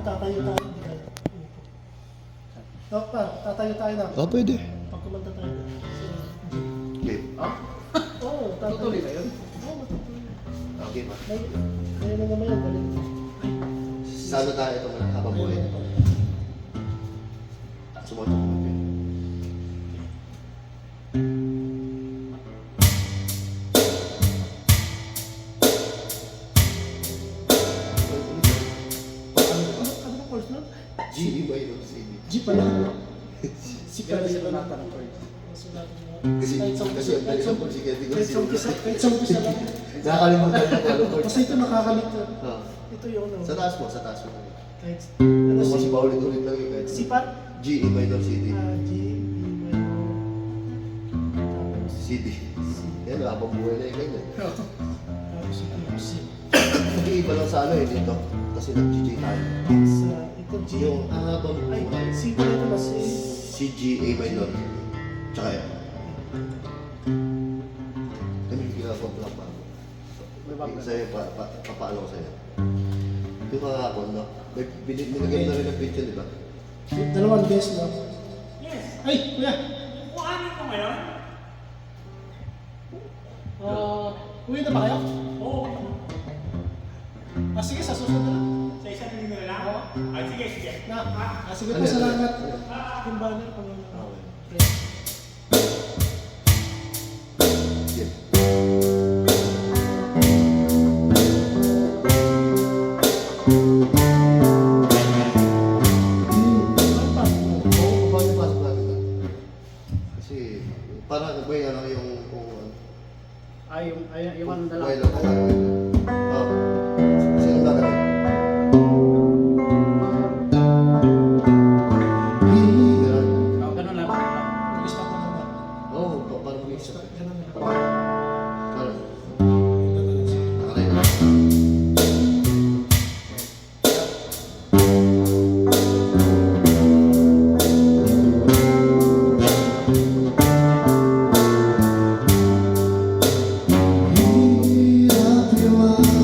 tatayo tayo. No, pa, tatayo tayo na. Oh, pwede. Pag kumanta tayo. Okay. Oo, tatayo. Tutuloy na yun? Oo, matutuloy. Okay pa. Kaya na naman yun, galing. Salo tayo ito muna habang buhay. Sumunod ako. Ano ba course nun? G ba yun? CD. G pala. Si Pero pala siya siya pala. panata ng chord. Kasi ang dali sa pagsikat. Kahit sa umpisa lang. Nakakalimutan na ano chord. Kasi ito nakakalito. Ah. Ito yung ano. Sa taas mo, sa taas mo. Kahit ano Ano si si paulit-ulit lang yung kahit. si Pat? G, minor CD. G, B, minor. Tapos CD. Yan, habang buhay na yung ganyan. tapos ito C. Mag-iiba lang sa ano eh dito. Kasi nag-GJ tayo. Sa ito G. Yung habang Ay, buhay. C pala ito mas Si G, A minor. Tsaka yan. Kami yung ginagawa ko lang pa. May bago. Sa'yo, papaano ko sa'yo. Yung mga hapon, no? Nilagyan na rin ng picture, di ba? dalawang beses mo. Yes. Ay, kuya. Kuhanin ko ngayon? Uwi na ba kayo? Oo. Sige, sa susunod na lang. Sa isang linggo na lang? Oo. Ay, sige, sige. Sige po, Ano yan? salamat. Yung banner pa lang. Okay. Yan. Oo, pasok natin na. Kasi, parang may ano yung kung ano. Ay, yung ano na lang. May lang ka lang. Oo. Sino ba ka? Yan. Oh, ganun lang. Mag-stop na naman. Oo, parang may isa. Ganun na. Parang, nakakaya na. Hirap yaman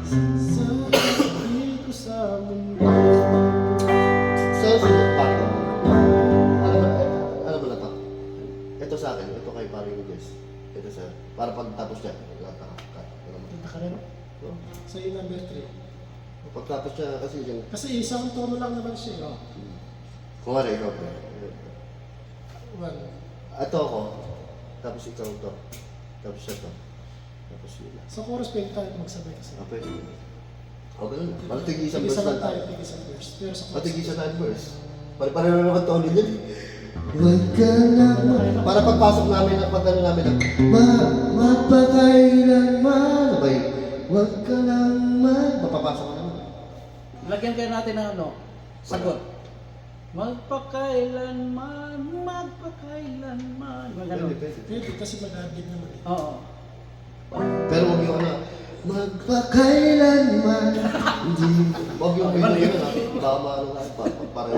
dito sa mundo. Sa sunod pa. Alam mo na to? Ito sa akin, ito kay paring Jess. Ito sa, para pagtapos niya, Punta ka rin. Sa iyo number 3. pagtapos niya kasi yung, Kasi isang tono lang naman siya. Oh. kung ano ikaw pa. 1. Ito ako, tapos ikaw to, tapos siya to, tapos yun lang. Sa chorus pwede tayo magsabay kasi. Okay. O ganun. Parang tig-isang verse Tig-isa lang lang tayo, tayo. tig-isang verse. Pero sa O chorus. tig-isa tayo verse. Pare-pareho na naman tono niyan eh. Huwag ka na para pagpasok namin na pag-ano namin na magpakailanman. Abay, huwag ka lang mapapasok ka naman. Lagyan kayo natin ng ano, sagot. Magpakailanman, magpakailanman. Magano. Pwede. Pwede kasi mag-adlib naman eh. Oo. Pero huwag yung ano, magpakailanman. Hindi. Huwag yung Iba na yun. baka maano tayo, pareho.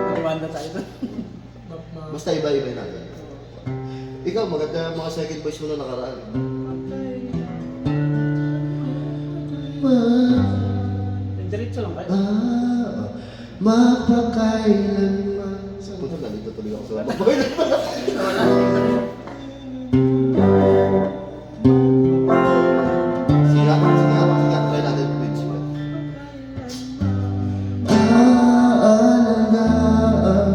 Magibanda tayo doon. Basta iba-iba natin. Ikaw, maganda mga second voice mo na nakaraan. Diretso lang kayo. Mapakailanman. Puto na, dito tuloy ako sa mapakailanman. Sige nga, try natin yung pitch. Aalagaan,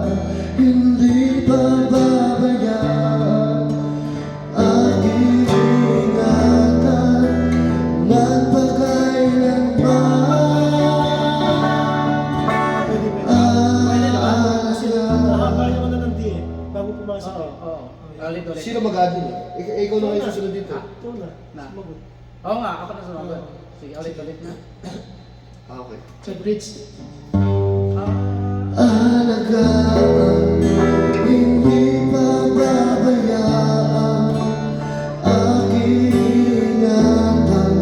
hindi pababayaan, aking ingatan, magpakailanman. Kasi mahaba yung ano ng D eh. Bago pumasok Oo, eh. oo. Ulit, ulit. Sino mag-admin eh? Ikaw na kayo susunod dito. Ito na. Na. Sumagot. Oo nga, ako na sumagot. Sige, ulit na. Okay. Sa bridge. Alagaan, hindi pababayaan, aking ingatan,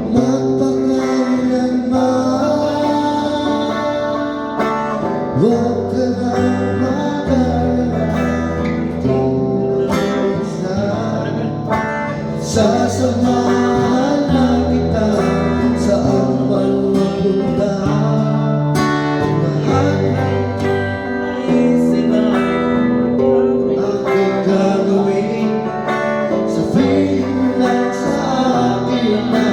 magpakailanman. Huwag ka nang mag-alala, sasamahan na kita saan man mapunta. Lahat aking gagawin, sabihin lang sa akin na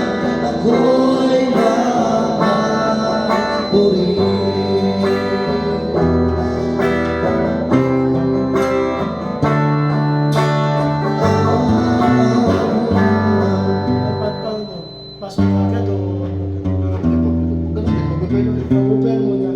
ako'y maaaburin. Paano mo? Pasok ka agad o mag-over mo na.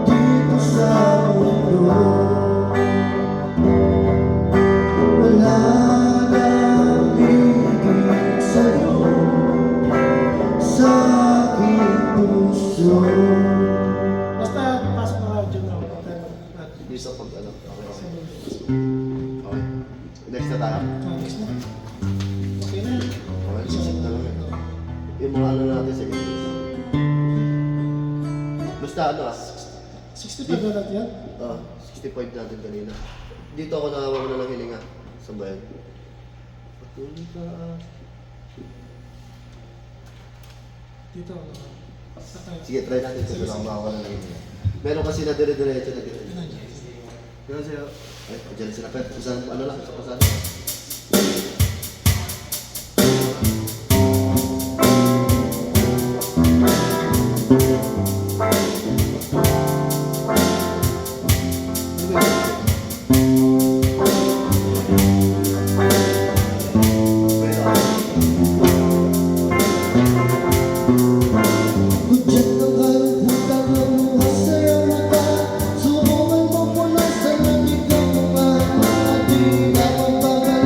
Dito sa mundo, wala nang higit sa'yo, sa aking puso. Basta pasok na radyo na ako. Hindi sa pag-ano. Okay. Next na tayo. Next na. Okay na. Okay, sisip na lang ito. Yung mga ano natin sa English. Basta ano 65 na natin yan. 65 natin kanina. Dito ako nakawala ng hininga sa bayan. Patuloy ka. Dito. Sa tayo. Sige, try natin kung saan ako makawala ng hininga. Meron kasi na dire-diretso na dito. Ganun sa'yo. Ay, dyan sila. Pero saan, ano lang, sa pasada. Hudyat ng kalungkutan ng luha sa iyong mata, subukan mo punasan ang ikaw ng mga di na magbabago.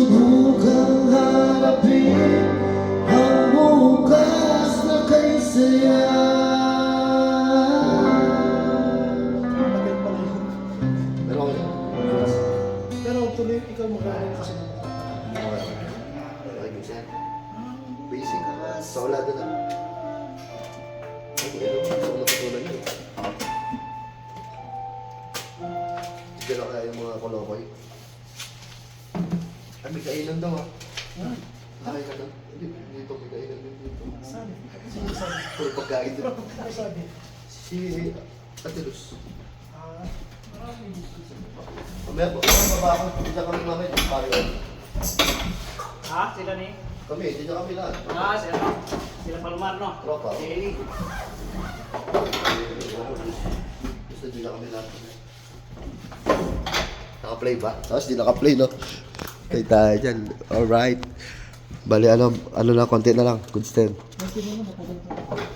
subukang harapin ang bukas na kay saya. Bakit pala yun? Pero okay lang. Pero tuloy ikaw magkakaroon kasi ng Okay, minsan. Basic. Sa wala doon na. Okay, ano? Sa wala patulan yun. Sige lang kaya yung mga kolokoy. Ay, may kainan daw ah. Nakay ka daw. Dito, may kainan din dito. sabi. Sige, sabi. Puro pagkain din. Ano sabi? Si Ate Luz. Marami. Mamaya po, baba ako. Hindi kami mamaya. Pareho. Ha? Sila ni? Kami, hindi kami lahat. Sila Palmar, no? Tropa. Si Eli. Gusto din kami lahat. Naka-play ba? Tapos di naka-play, no? Tayo tayo dyan. Alright. Bali, ano lang, konti na lang. Good stand. Mas din naman, napaganto.